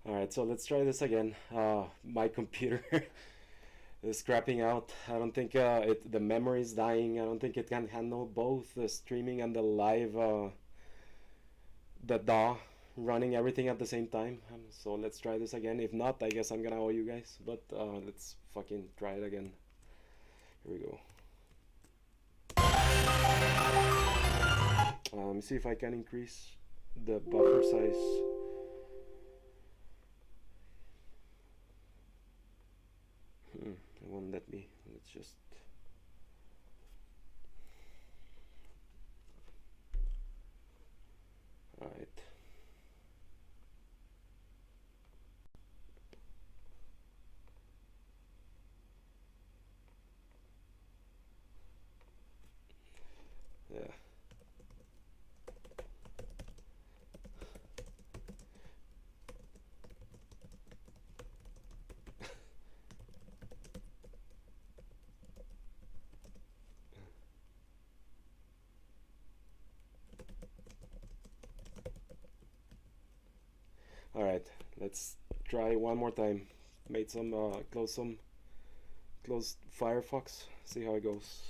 All right, so let's try this again. My computer is crapping out. I don't think the memory is dying. I don't think it can handle both the streaming and the live, the DAW running everything at the same time. So let's try this again. If not, I guess I'm gonna owe you guys. But let's fucking try it again. Here we go. Let me see if I can increase the buffer size. It won't let me. Let's just. Alright. Yeah. Alright, let's try one more time. Made some, close Firefox, see how it goes.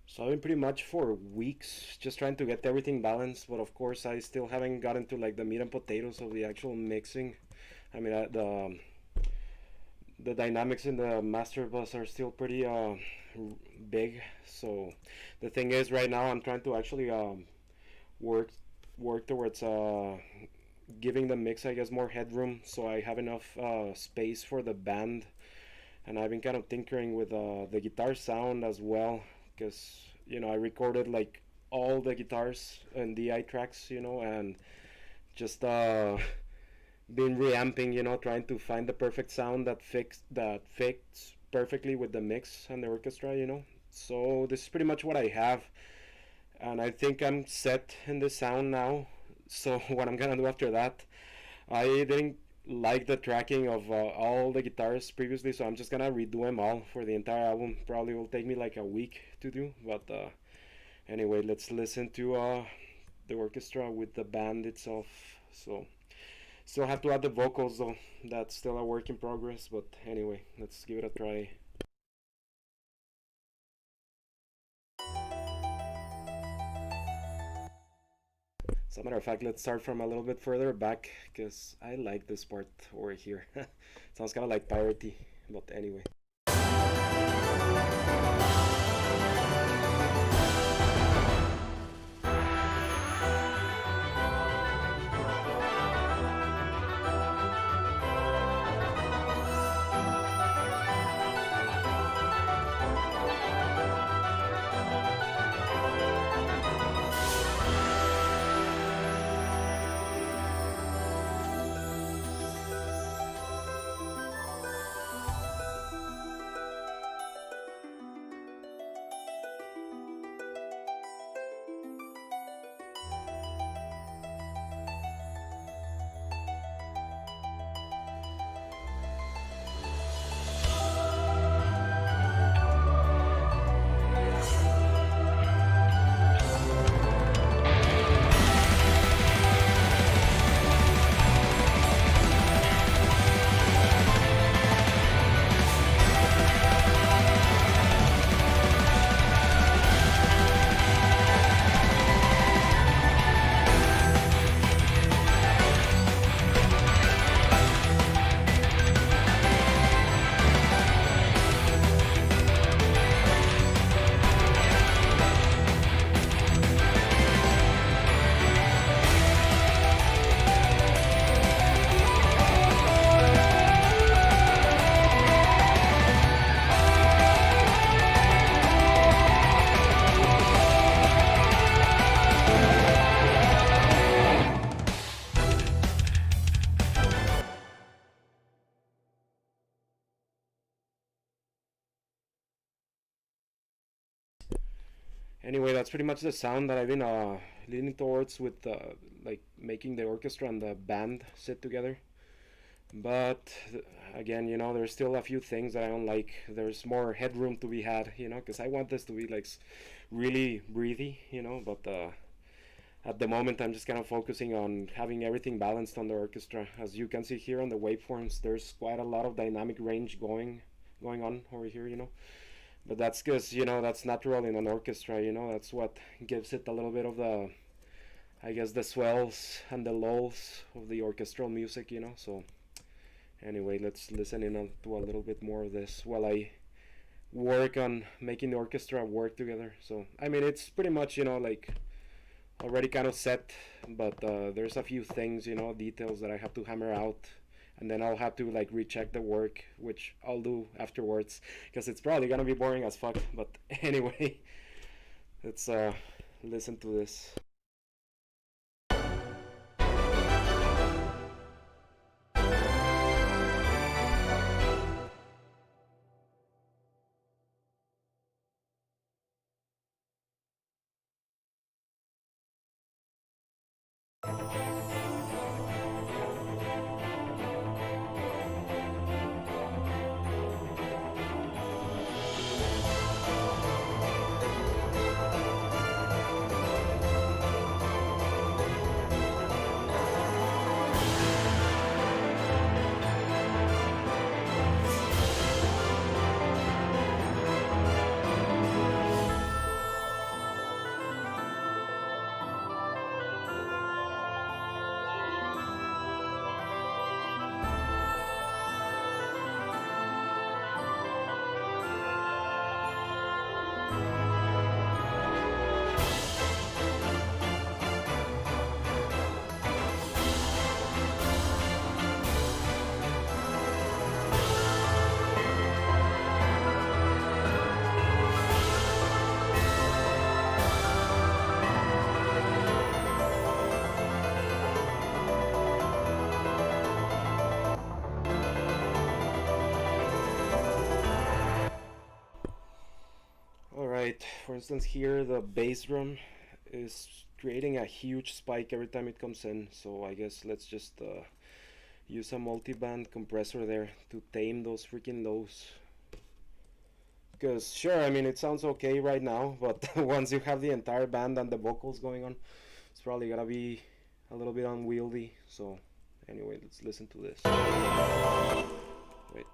So I've been pretty much for weeks just trying to get everything balanced, but of course I still haven't gotten to like the meat and potatoes of the actual mixing. I mean, the dynamics in the master bus are still pretty big. So the thing is, right now I'm trying to actually work work towards giving the mix, I guess, more headroom, so I have enough space for the band. And I've been kind of tinkering with the guitar sound as well, because I recorded like all the guitars and DI tracks, and just been reamping, trying to find the perfect sound that fits perfectly with the mix and the orchestra. So this is pretty much what I have, and I think I'm set in the sound now. So what I'm gonna do after that, I didn't like the tracking of all the guitars previously, so I'm just gonna redo them all for the entire album. Probably will take me like a week to do, but anyway, let's listen to the orchestra with the band itself. So still have to add the vocals though. That's still a work in progress, but anyway, let's give it a try. As a matter of fact, let's start from a little bit further back because I like this part over here. Sounds kind of like piratey, but anyway. Anyway, that's pretty much the sound that I've been leaning towards with like making the orchestra and the band sit together. But again, there's still a few things that I don't like. There's more headroom to be had, because I want this to be like really breathy, But at the moment, I'm just kind of focusing on having everything balanced on the orchestra. As you can see here on the waveforms, there's quite a lot of dynamic range going on over here. But that's because that's natural in an orchestra. That's what gives it a little bit of the, I guess, the swells and the lulls of the orchestral music. So anyway, let's listen in on to a little bit more of this while I work on making the orchestra work together. So I mean, it's pretty much like already kind of set, but there's a few things, details that I have to hammer out, and then I'll have to like recheck the work, which I'll do afterwards, because it's probably gonna be boring as fuck. But anyway, let's listen to this. Alright, for instance here the bass drum is creating a huge spike every time it comes in, so I guess let's just use a multi-band compressor there to tame those freaking lows. Because sure, I mean it sounds okay right now, but once you have the entire band and the vocals going on, it's probably gonna be a little bit unwieldy. So anyway, let's listen to this. Wait.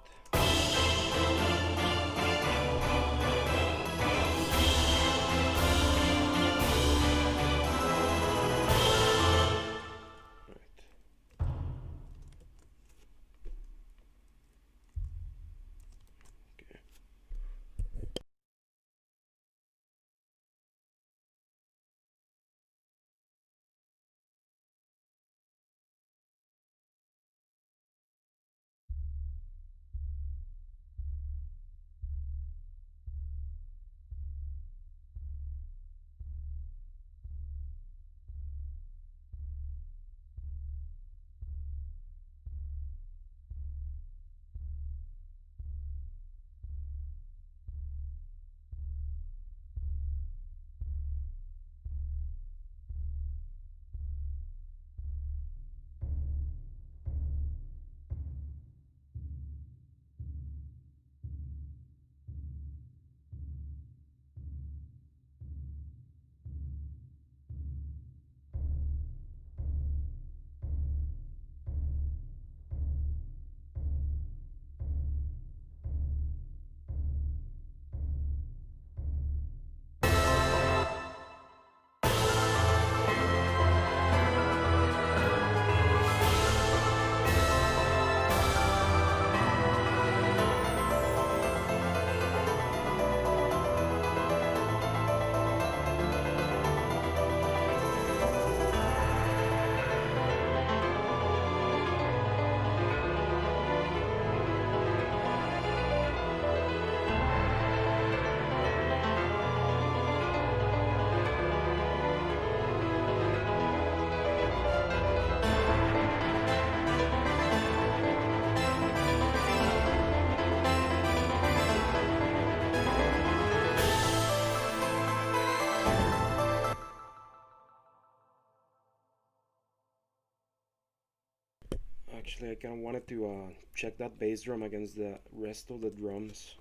Actually, I kind of wanted to check that bass drum against the rest of the drums.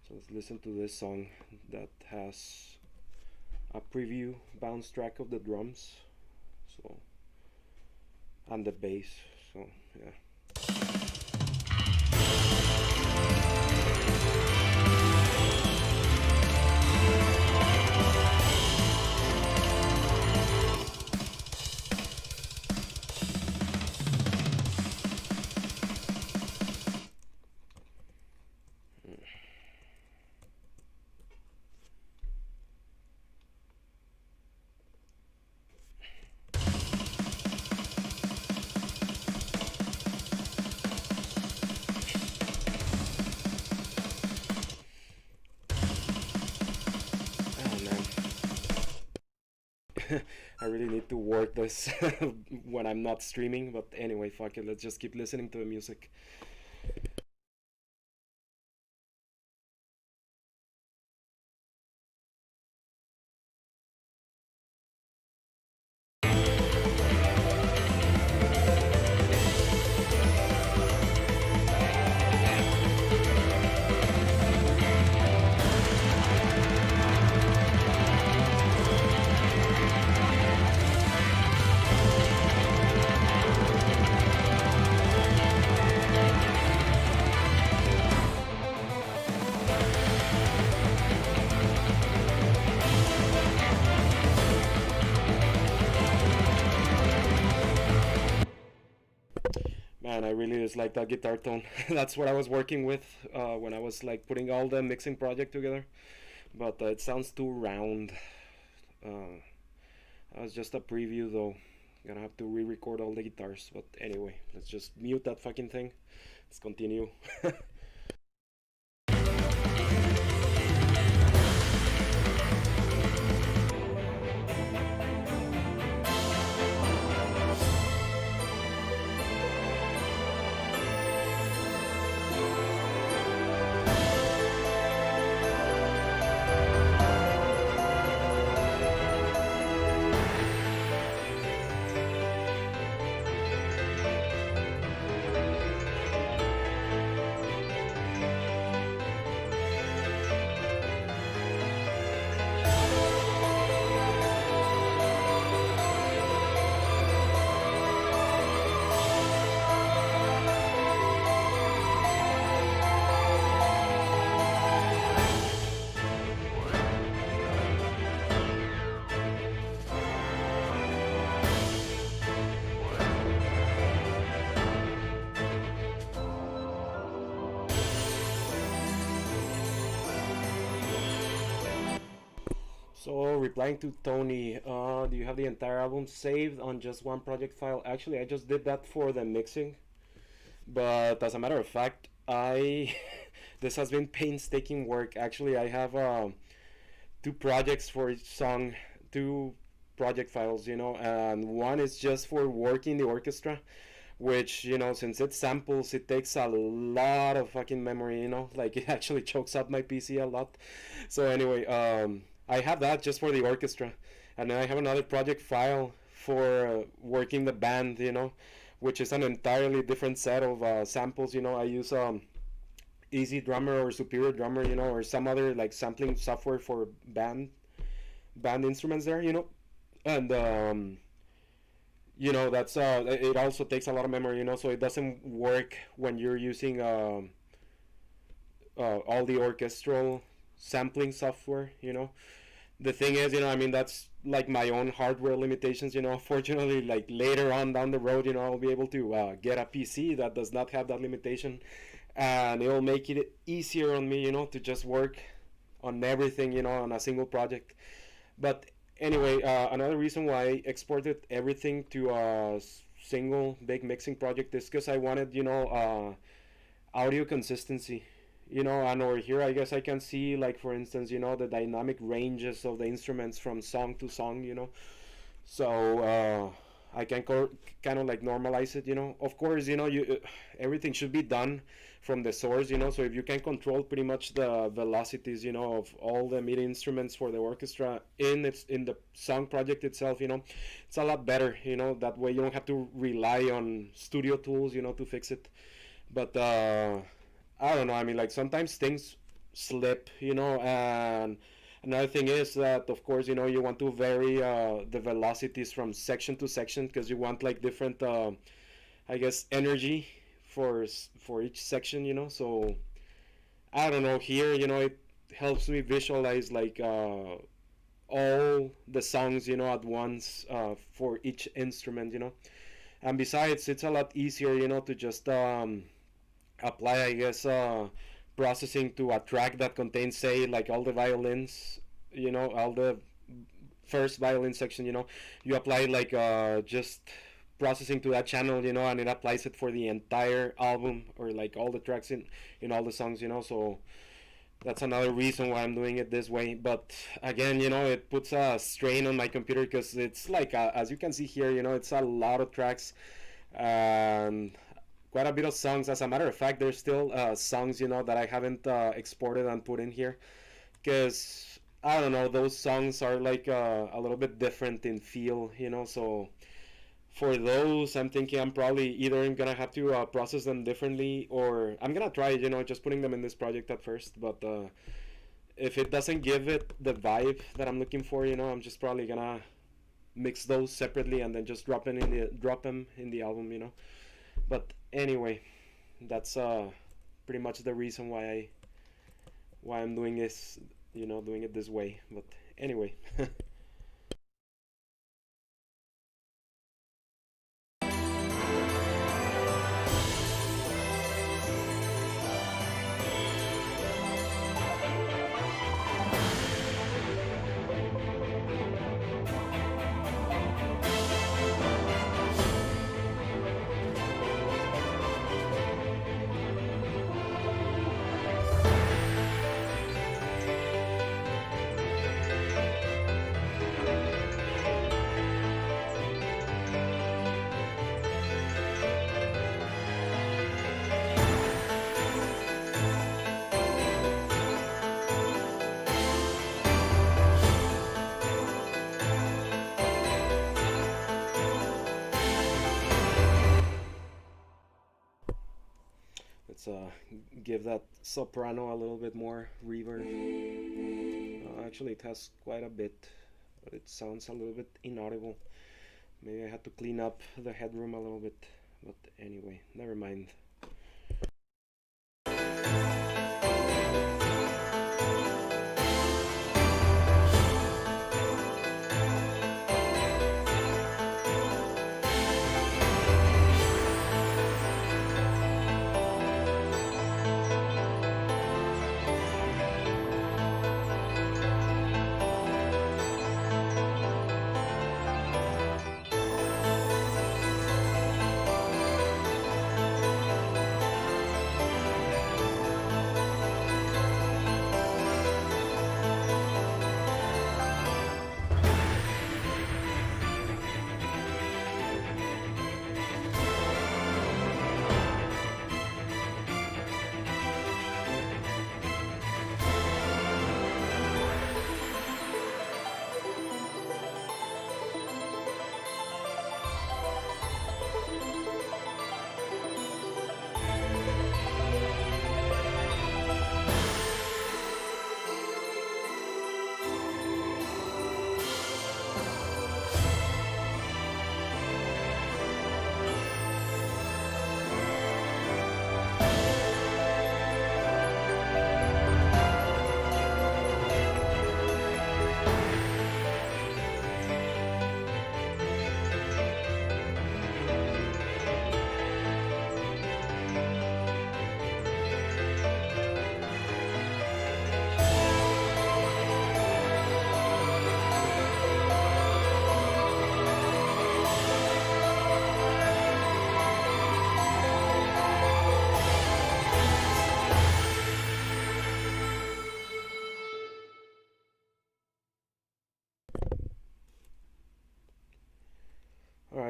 So let's listen to this song that has a preview bounce track of the drums. So and the bass. So yeah. Oh man. I really need to work this when I'm not streaming, but anyway, fuck it, let's just keep listening to the music. Man, I really dislike that guitar tone. That's what I was working with when I was like putting all the mixing project together. But it sounds too round. Uh, that was just a preview though. Gonna have to re-record all the guitars. But anyway, let's just mute that fucking thing. Let's continue. So, replying to Tony, do you have the entire album saved on just one project file? Actually, I just did that for the mixing, but as a matter of fact, I this has been painstaking work. Actually, I have two projects for each song, two project files, and one is just for working the orchestra, which since it samples, it takes a lot of fucking memory, like it actually chokes up my PC a lot. So anyway, I have that just for the orchestra, and then I have another project file for working the band, which is an entirely different set of samples. I use Easy Drummer or Superior Drummer, or some other like sampling software for band instruments there, and that's it also takes a lot of memory, so it doesn't work when you're using all the orchestral sampling software. The thing is, that's like my own hardware limitations. Fortunately, like later on down the road, I'll be able to get a PC that does not have that limitation, and it'll make it easier on me, to just work on everything, on a single project. But anyway, another reason why I exported everything to a single big mixing project is because I wanted, audio consistency. And over here, I guess I can see, like, for instance, the dynamic ranges of the instruments from song to song. So I can kind of like normalize it. Of course, you everything should be done from the source. So if you can control pretty much the velocities, of all the MIDI instruments for the orchestra in the song project itself, it's a lot better. That way you don't have to rely on studio tools, to fix it. But I don't know. I mean, like sometimes things slip, and another thing is that, of course, you want to vary the velocities from section to section because you want like different, I guess, energy for each section. So I don't know. Here, it helps me visualize like all the songs, at once for each instrument. And besides, it's a lot easier, to just apply, I guess, processing to a track that contains, say, like all the violins, all the first violin section, you apply like just processing to that channel, and it applies it for the entire album or like all the tracks in all the songs, so that's another reason why I'm doing it this way. But again, it puts a strain on my computer because it's like, as you can see here, it's a lot of tracks and quite a bit of songs. As a matter of fact, there's still songs, that I haven't exported and put in here because I don't know, those songs are like a little bit different in feel, so for those, I'm thinking I'm probably either gonna have to process them differently, or I'm gonna try, just putting them in this project at first. But if it doesn't give it the vibe that I'm looking for, I'm just probably gonna mix those separately and then just drop them in the album, But anyway, that's pretty much the reason why I'm doing this, doing it this way. But anyway. Let's give that soprano a little bit more reverb. Actually, it has quite a bit, but it sounds a little bit inaudible. Maybe I had to clean up the headroom a little bit, but anyway, never mind.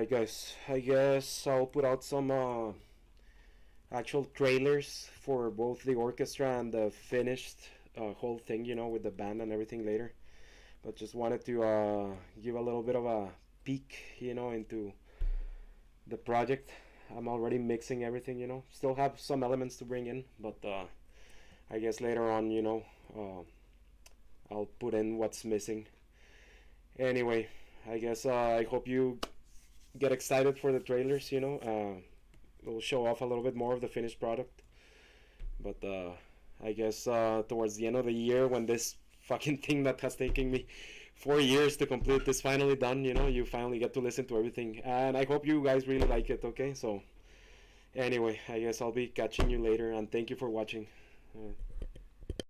I guess I'll put out some actual trailers for both the orchestra and the finished whole thing, with the band and everything later. But just wanted to give a little bit of a peek, into the project. I'm already mixing everything, Still have some elements to bring in, but I guess later on, I'll put in what's missing. Anyway, I guess I hope you get excited for the trailers, We'll show off a little bit more of the finished product. But I guess towards the end of the year, when this fucking thing that has taken me 4 years to complete is finally done, you finally get to listen to everything. And I hope you guys really like it, okay? So, anyway, I guess I'll be catching you later, and thank you for watching.